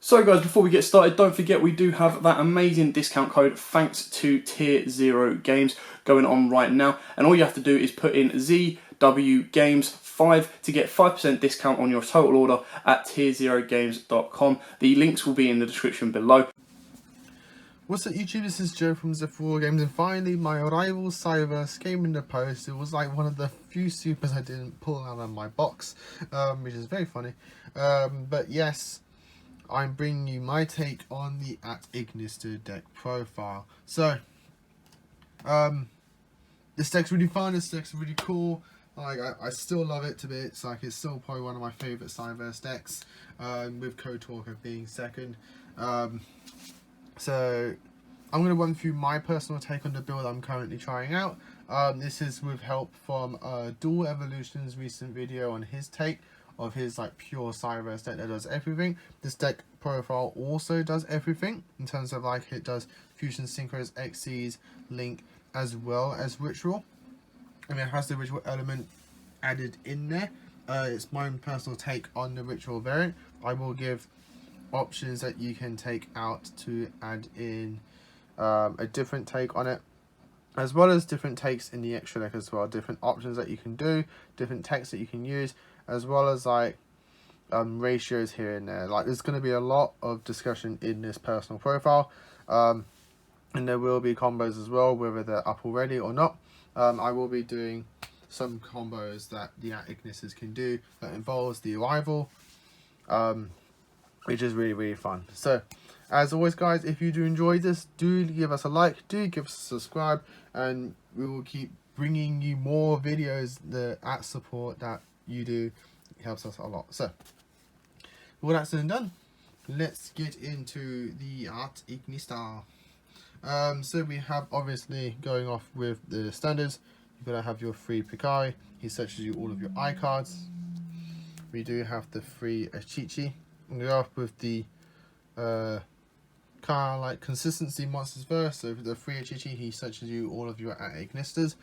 So guys, before we get started, don't forget we do have that amazing discount code thanks to Tier 0 Games going on right now. And all you have to do is put in ZW Games 5 to get 5% discount on your total order at tier0games.com. The links will be in the description below. What's up YouTube, this is Joe from Z4 Games, and finally my rival Cyverse came in the post. It was like one of the few supers I didn't pull out of my box, which is very funny. But yes, I'm bringing you my take on the @Ignister deck profile. So, this deck's really fun, this deck's really cool. Like, I still love it to bits. Like, it's still probably one of my favourite Cyverse decks, with Code Talker being second. So I'm going to run through my personal take on the build I'm currently trying out. This is with help from Dual Evolution's recent video on his take of his like pure Cyverse deck that does everything. This deck profile also does everything in terms of like it does Fusion Synchros, Xyz, Link, as well as Ritual. And it has the Ritual element added in there. It's my own personal take on the Ritual variant. I will give options that you can take out to add in a different take on it, as well as different takes in the extra deck as well, different options that you can do, different text that you can use, as well as like ratios here and there. Like, there's going to be a lot of discussion in this personal profile, and there will be combos as well, whether they're up already or not. I will be doing some combos that the @Ignisters can do that involves the arrival, which is really fun. So as always guys, if you do enjoy this, do give us a like, do give us a subscribe, and we will keep bringing you more videos. The support that you do helps us a lot. So with that said and done, let's get into the @Ignister. So we have, obviously going off with the standards, you're going to have your free Picari. He searches you all of your eye cards. We do have the free Achichi. We go off with the kind of like consistency monsters first. So for the free Achichi, he searches you all of your @Ignisters,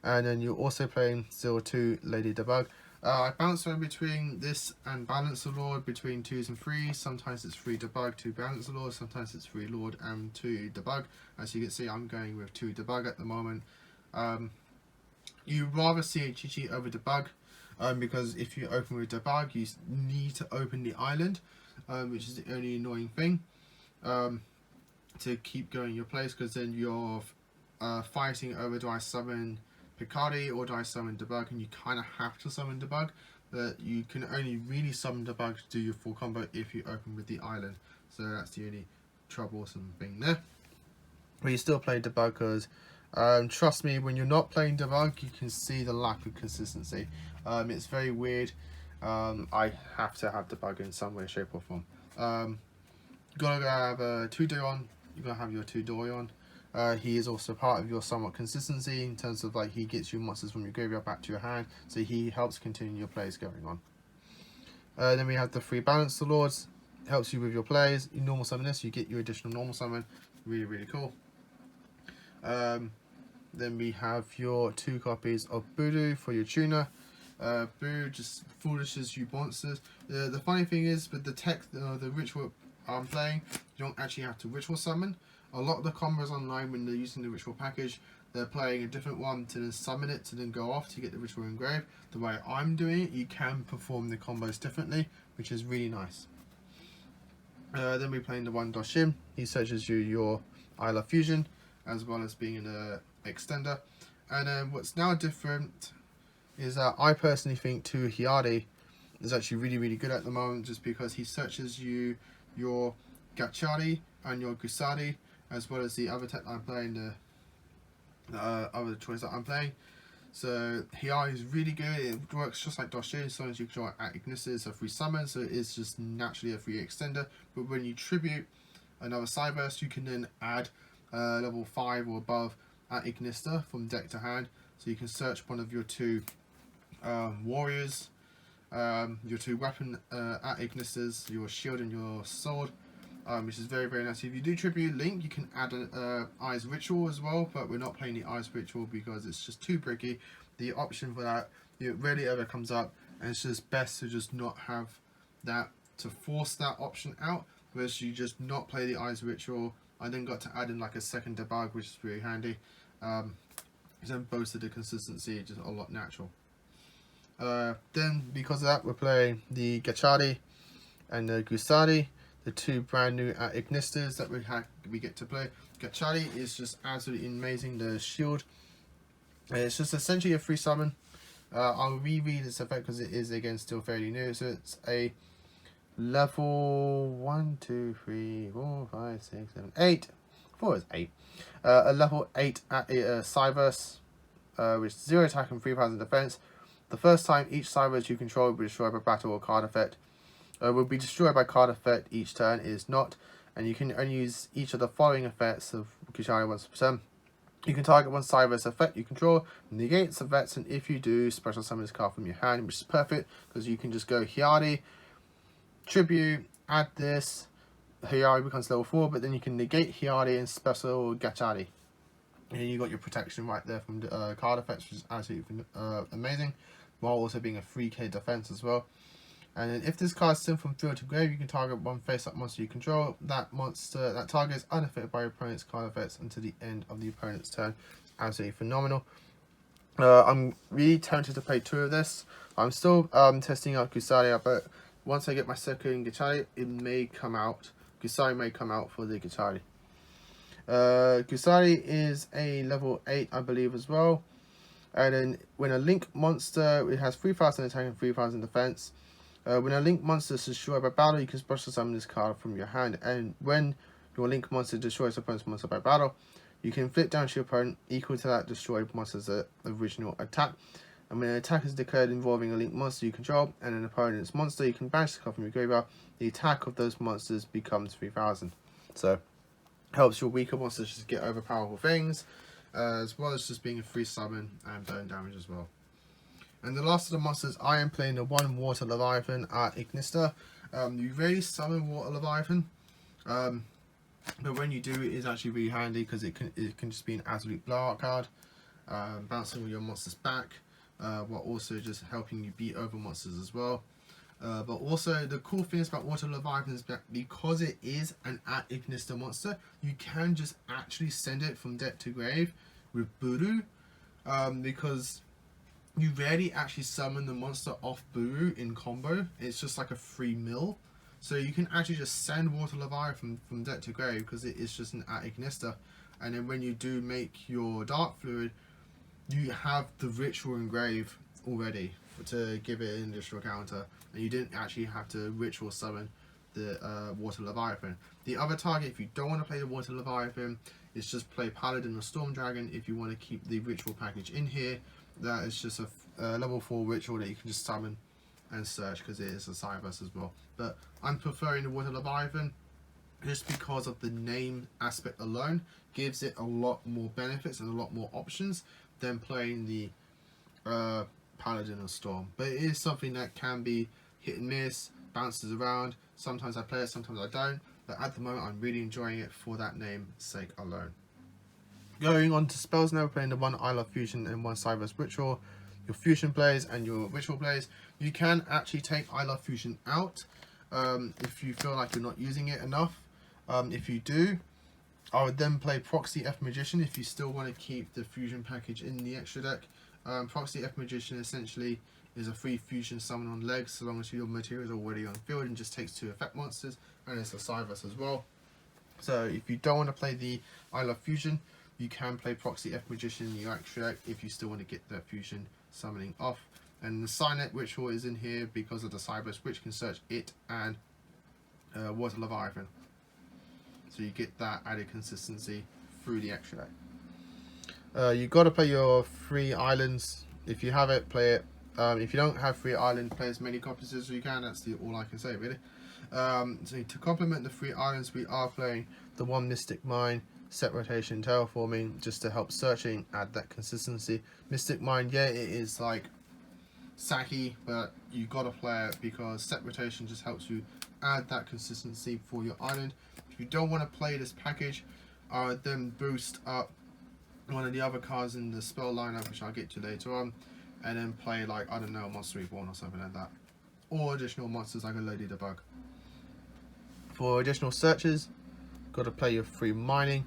and then you're also playing still 2 Lady Debug. I bounce around between this and Balancer Lord, between 2s and 3s. Sometimes it's 3 Debug, 2 Balancer Lord. Sometimes it's 3 Lord and 2 Debug. As you can see, I'm going with 2 Debug at the moment. You rather see Achichi over Debug, because if you open with Debug, you need to open the island, which is the only annoying thing, to keep going your place, because then you're fighting over, do I summon Picari or do I summon Debug, and you kind of have to summon Debug, but you can only really summon Debug to do your full combo if you open with the island. So that's the only troublesome thing there. But you still play Debug because trust me, when you're not playing Debug, you can see the lack of consistency. It's very weird. I have to have Debug in some way, shape or form. You gotta have 2 Doyon. You gotta have your 2 Doyon. He is also part of your somewhat consistency in terms of like he gets you monsters from your graveyard back to your hand, so he helps continue your plays going on. Then we have the 3 Balancer Lords. Helps you with your plays. You normal summon this, you get your additional normal summon. Really cool. Then we have your 2 copies of Voodoo for your tuner. Boo just foolishes you monsters. The funny thing is, with the tech, the ritual I'm playing, you don't actually have to ritual summon. A lot of the combos online, when they're using the ritual package, they're playing a different one to then summon it to then go off to get the ritual engraved. The way I'm doing it, you can perform the combos differently, which is really nice. Then we're playing the 1 Doshin. He searches you your Isla Fusion, as well as being an extender. And what's now different is that I personally think 2 Hyade is actually really good at the moment, just because he searches you your Gachari and your Gusari, as well as the other tech I'm playing, the other choice that I'm playing. So Hyade is really good. It works just like Doshin, as long as you draw @Ignister. It's a free summon, so it's just naturally a free extender. But when you tribute another Cyverse, you can then add level 5 or above @Ignister from deck to hand. So you can search one of your 2 warriors, your 2 weapon @Ignisters, your shield and your sword, which is very nice. If you do tribute Link, you can add Eyes Ritual as well, but we're not playing the Eyes Ritual because it's just too bricky. The option for that, it rarely ever comes up, and it's just best to just not have that, to force that option out. whereas you just not play the Eyes Ritual. I then got to add in like a second debug, which is really handy. Then boasted the consistency, just a lot natural. Then because of that, we're playing the Gachari and the Gusari, the two brand new Ignistas that we get to play. Gachari is just absolutely amazing. The shield, it's just essentially a free summon. I'll reread its effect because it is again still fairly new. So it's a level 1, 2, 3, 4, 5, 6, 7, 8. 4 is 8. A level 8 at Cyverse, which is 0 attack and 3,000 defense. The first time each Cyverse you control will be destroyed by battle or card effect. Will be destroyed by card effect each turn. It is not, and you can only use each of the following effects of Kushari once per turn. You can target one Cyverse effect you control, negate its effects, and if you do, special summon this card from your hand, which is perfect because you can just go Hyari, Tribute, add this, Hyari becomes level 4, but then you can negate Hyari and special Gachari. And you got your protection right there from the card effects, which is absolutely amazing, while also being a 3k defense as well. And then if this card is sent from field to grave, you can target one face-up monster you control. That target is unaffected by your opponent's card effects until the end of the opponent's turn. Absolutely phenomenal. I'm really tempted to play 2 of this. I'm still testing out Gusari, but once I get my second Gachari, it may come out. Gusari may come out for the Gachari. Gusari is a level 8, I believe, as well. And then when a link monster, it has 3,000 attack and 3,000 defense. When a link monster is destroyed by battle, you can special summon this card from your hand. And when your link monster destroys opponent's monster by battle, you can inflict damage to your opponent equal to that destroyed monster's original attack. And when an attack is declared involving a link monster you control and an opponent's monster, you can banish the card from your graveyard. The attack of those monsters becomes 3,000. So, helps your weaker monsters just get over powerful things, as well as just being a free summon and burn damage as well. And the last of the monsters, I am playing the 1 Water Leviathan at Ignista. You rarely summon Water Leviathan, but when you do, it is actually really handy because it can just be an absolute blowout card, bouncing all your monsters back, while also just helping you beat over monsters as well. But also, the cool thing about Water Leviathan is that because it is an at Ignista monster, you can just actually send it from deck to grave with Buru, because you rarely actually summon the monster off Buru in combo. It's just like a free mill. So you can actually just send Water Leviathan from deck to grave because it is just an at Ignista. And then when you do make your Dark Fluid, you have the Ritual in grave already to give it an additional counter. And you didn't actually have to Ritual summon the Water Leviathan. The other target, if you don't want to play the Water Leviathan, is just play Paladin or Storm Dragon if you want to keep the Ritual package in here. That is just a level 4 ritual that you can just summon and search because it is a Cyberse as well. But I'm preferring the Water Leviathan just because of the name aspect alone. Gives it a lot more benefits and a lot more options than playing the Paladin or Storm. But it is something that can be hit and miss, bounces around. Sometimes I play it, sometimes I don't. But at the moment I'm really enjoying it for that name's sake alone. Going on to spells now, playing the 1 I Love Fusion and 1 Cyberse Ritual. Your Fusion plays and your Ritual plays. You can actually take I Love Fusion out if you feel like you're not using it enough. If you do, I would then play Proxy F Magician if you still want to keep the Fusion package in the extra deck. Proxy F Magician essentially is a free Fusion summon on legs so long as your material is already on field and just takes 2 effect monsters, and it's a Cyberse as well. So if you don't want to play the I Love Fusion, you can play Proxy F Magician in your extra deck if you still want to get the Fusion summoning off. And the Signet Ritual is in here because of the Cyberse, which can search it and Water Leviathan. So you get that added consistency through the extra deck. You got to play your 3 islands. If you have it, play it. If you don't have 3 islands, play as many copies as you can. That's all I can say, really. So to complement the 3 islands, we are playing the 1 Mystic Mine, Set Rotation, Terraforming, just to help searching, add that consistency. Mystic Mine, yeah, it is like sacky, but you gotta play it because Set Rotation just helps you add that consistency for your island. If you don't want to play this package, then boost up one of the other cards in the spell lineup, which I'll get to later on, and then play like, I don't know, Monster Reborn or something like that, or additional monsters like a Lady the Bug. For additional searches, got to play your free mining.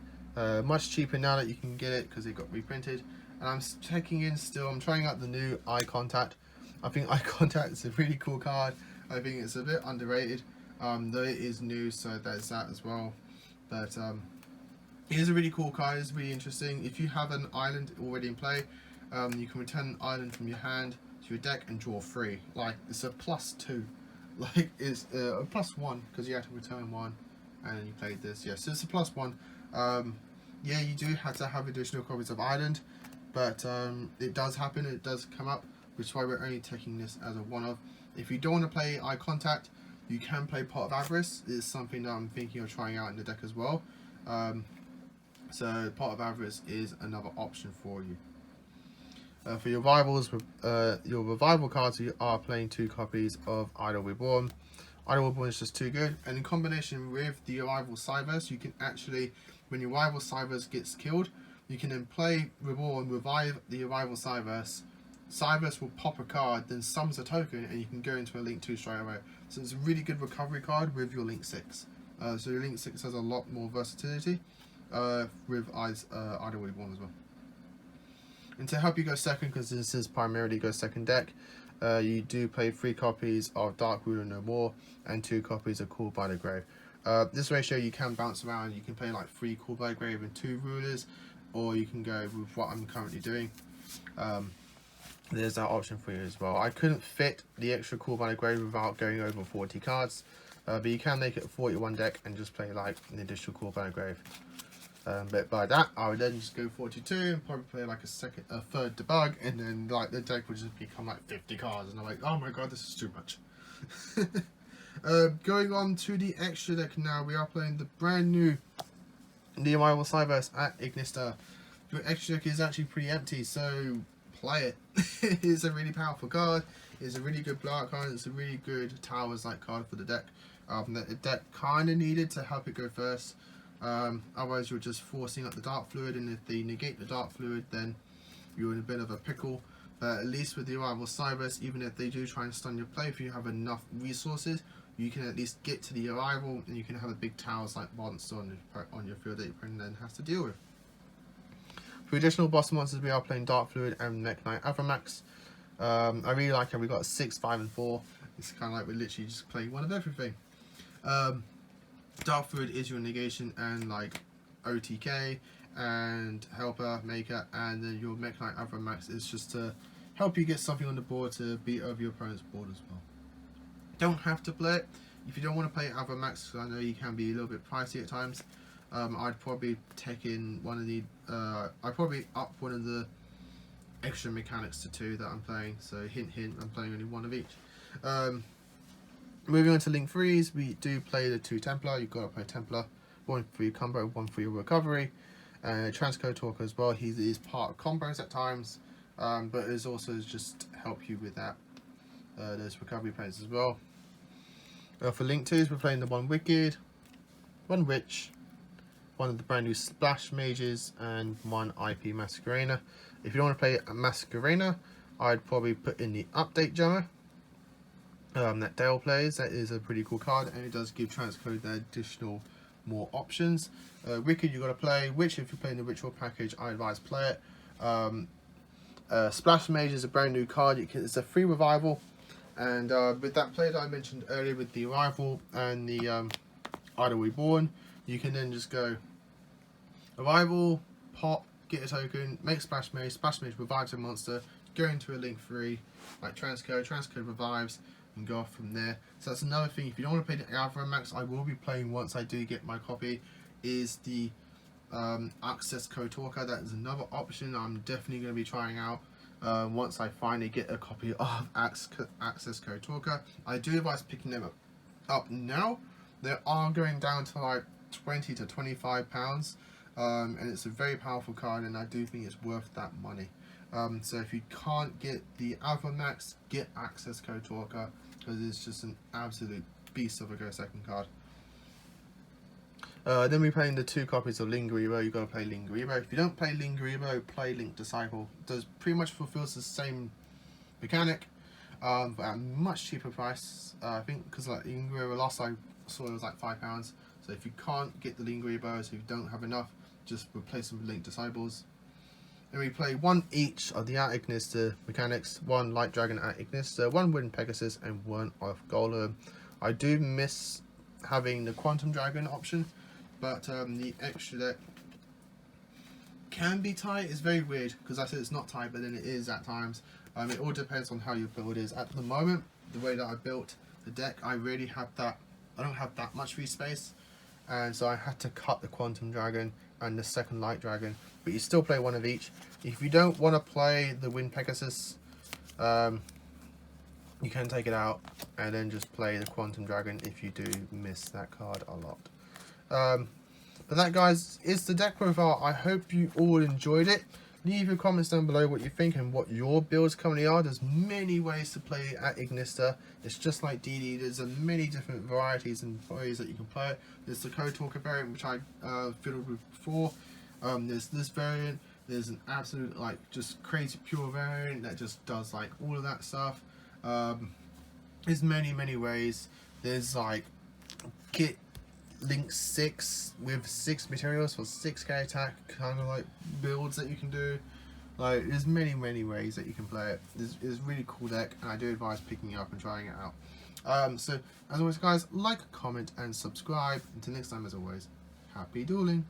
Much cheaper now that you can get it because it got reprinted. And I'm checking in still. I'm trying out the new Eye Contact. I think Eye Contact is a really cool card. I think it's a bit underrated, though it is new, so there's that as well. But it is a really cool card. It's really interesting. If you have an island already in play, you can return an island from your hand to your deck and draw 3. Like, it's a +2. Like, it's a +1 because you have to return 1, and then you played this. Yeah, so it's a +1. Yeah, you do have to have additional copies of island, but it does happen. It does come up, which is why we're only taking this as a one-off. If you don't want to play Eye Contact, you can play Pot of Avarice. It's something that I'm thinking of trying out in the deck as well. So Pot of Avarice is another option for you. For your rivals, your revival cards, you are playing 2 copies of Idle Reborn. Idle Reborn is just too good, and in combination with the rival Cyverse, you can actually, when your rival Cyverse gets killed, you can then play Reborn, revive the rival Cyverse. Cyverse will pop a card, then summons a token, and you can go into a Link 2 straight away. So it's a really good recovery card with your Link 6. So your Link 6 has a lot more versatility with Idle Reborn as well. And to help you go second, because this is primarily go second deck, you do play 3 copies of Dark Ruler No More and 2 copies of Called by the Grave. This ratio you can bounce around. You can play like 3 Called by the Grave and 2 Rulers, or you can go with what I'm currently doing. There's that option for you as well. I couldn't fit the extra Called by the Grave without going over 40 cards, but you can make it a 41 deck and just play like an additional Called by the Grave. But by that, I would then just go 42 and probably play like a third debug, and then like the deck would just become like 50 cards, and I'm like, oh my god, this is too much. Going on to the extra deck now, we are playing the brand new The Arrival Cyverse at Ignista. Your extra deck is actually pretty empty, so play it. It's a really powerful card. It's a really good blowout card. It's a really good Towers-like card for the deck. That the deck kind of needed to help it go first. Otherwise you're just forcing up the Dark Fluid, and if they negate the Dark Fluid, then you're in a bit of a pickle. But at least with the Arrival Cyverse, even if they do try and stun your play, if you have enough resources, you can at least get to the Arrival, and you can have a big Towers like monster on your field that your opponent then has to deal with. For additional boss monsters, we are playing Dark Fluid and Mech Knight Avramax. I really like how we got 6, 5 and 4. It's kind of like we're literally just playing one of everything. Dark Fluid is your negation and like OTK and helper, maker, and then your Mech Knight Avramax is just to help you get something on the board to beat over your opponent's board as well. Don't have to play it. If you don't want to play Avramax, because I know you can be a little bit pricey at times, I'd probably take in one of the I'd probably up one of the extra mechanics to 2 that I'm playing. So hint hint, I'm playing only 1 of each. Moving on to Link 3s, we do play the 2 Templar. You've got to play Templar, 1 for your combo, 1 for your recovery. Transcode Talker as well. He is part of combos at times, but is also just help you with that. There's recovery plays as well. For Link 2s, we're playing the 1 Wicked, 1 Witch, 1 of the brand new Splash Mages, and 1 IP Masquerena. If you don't want to play a Masquerena, I'd probably put in the Update Jammer. That Dale plays. That is a pretty cool card, and it does give Transcode the additional more options. Wicked you got to play. Witch, if you're playing the Ritual package, I advise play it. Splash Mage is a brand new card. It's a free revival, and with that play that I mentioned earlier with the Arrival and the Idle Reborn, you can then just go Arrival, pop, get a token, make Splash Mage revives a monster, go into a Link 3, like Transcode revives, and go off from there. So that's another thing. If you don't want to play the Avramax, I will be playing once I do get my copy, is the Access Code Talker. That is another option I'm definitely going to be trying out once I finally get a copy of Access Code Talker. I do advise picking them up now. They are going down to like 20 to 25 pounds, and it's a very powerful card, and I do think it's worth that money. So if you can't get the Avramax, get Access Code Talker, because it's just an absolute beast of a go second card. Then we're playing the 2 copies of Lingeribo. You've got to play Lingeribo. If you don't play Lingeribo, play Link Disciple. It does pretty much fulfills the same mechanic. but at a much cheaper price. I think because like Yugioh, last I saw it was like £5. So if you can't get the Yugioh bows, if you don't have enough, just replace them with Link Disciples. And we play one each of the At Ignister mechanics, one Light Dragon at Ignister, one Wind Pegasus, and one of Golem. I do miss having the Quantum Dragon option, but the extra deck can be tight. It's very weird because I said it's not tight, but then it is at times. It all depends on how your build is. At the moment, the way that I built the deck, I really have that. I don't have that much free space, and so I had to cut the Quantum Dragon and the second Light Dragon. But you still play one of each. If you don't want to play the Wind Pegasus, you can take it out and then just play the Quantum Dragon if you do miss that card a lot. But that, guys, is the deck profile. I hope you all enjoyed it. Leave your comments down below what you think and what your builds currently are. There's many ways to play at Ignister. It's just like DD. There's many different varieties and ways that you can play it. There's the Code Talker variant, which I fiddled with before. There's this variant. There's an absolute like just crazy pure variant that just does like all of that stuff. There's many ways. There's like Kit Link 6 with 6 materials for 6k attack, kind of like builds that you can do. Like there's many ways that you can play it. It's a really cool deck, and I do advise picking it up and trying it out. So as always, guys, like, comment and subscribe. Until next time, as always, happy dueling.